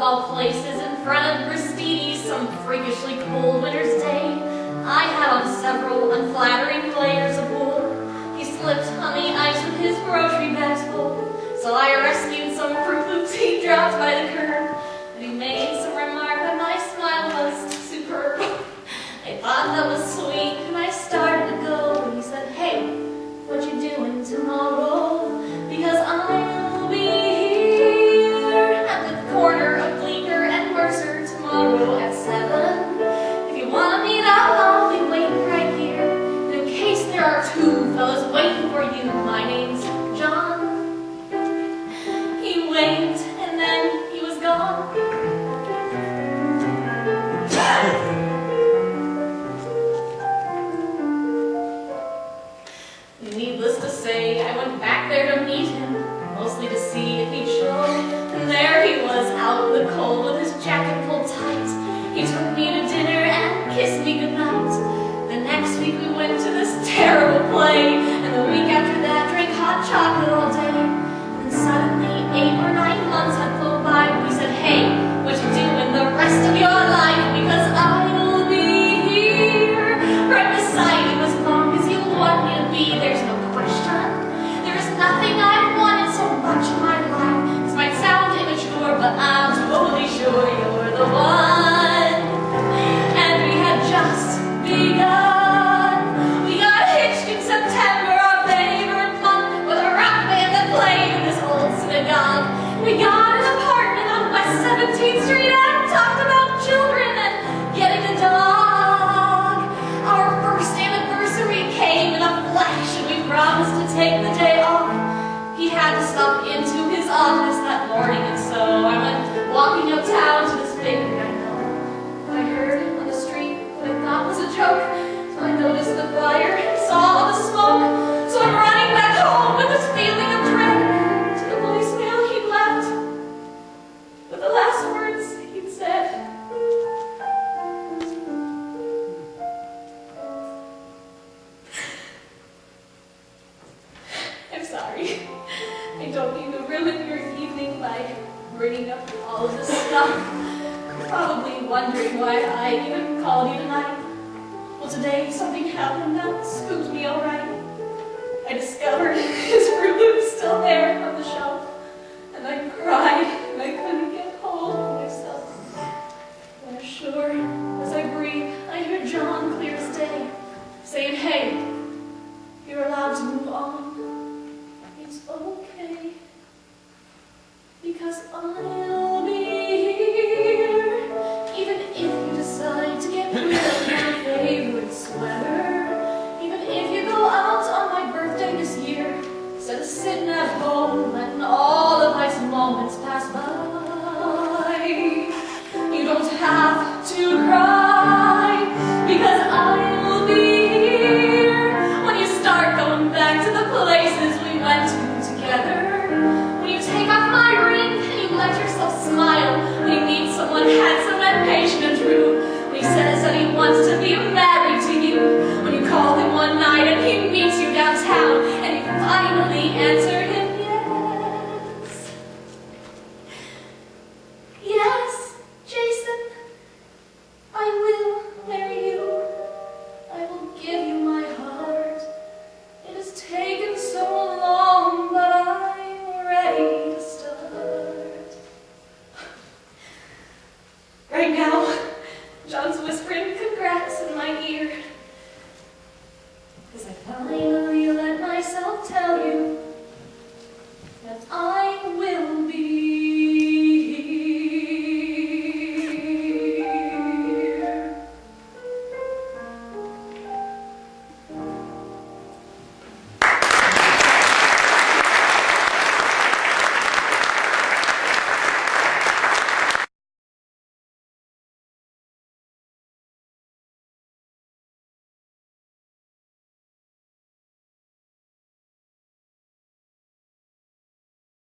all places, in front of Aristides, some freakishly cold winter's day. I had on several unflattering layers of wool. He slipped honey ice with his grocery bags full. So I rescued some Fruit Loops he dropped by the curb. And he made some remark that my smile was superb. I thought that was sweet, and I started to go. And he said, hey, what you doing tomorrow? Because I will be here at the corner of Bleecker and Mercer tomorrow at 7. If you want to meet up, I'll be waiting right here. And in case there are two fellas waiting for you, my name's John. He waved, and then he was gone. Needless to say, I went back there to meet him, mostly to see if he'd show. And there he was, out in the cold with his jacket pulled tight. He took me to dinner and kissed me goodnight. The next week we went to this terrible play, and the week after that drank hot chocolate all day. And suddenly 8 or 9 months had flown by, and we said, hey, what you doing the rest of your life? Because I will be here, right beside you as long as you want me to be. There's no question. There's nothing I've wanted so much in my life. This might sound immature, but I'm totally sure you're the one. And we had just begun. We got hitched in September, our favorite month, with a rock band that played in this old synagogue. We got an apartment on West 17th Street and talked about children and getting a dog. Our first anniversary came in a flash, and we promised to take the day off. He had to stop into his office that morning, and so I went walking uptown to this big thing I know. I heard on the street what I thought was a joke, so I noticed the fire and saw all the smoke. So I'm running back home with this feeling of dread to the voicemail he'd left, with the last words he'd said. I'm sorry. I don't mean to ruin your evening by bringing up all of this stuff. You're probably wondering why I even called you tonight. Well, today something happened that spooked me alright. I discovered his Fruit Loops still there on the shelf, and I cried, and I couldn't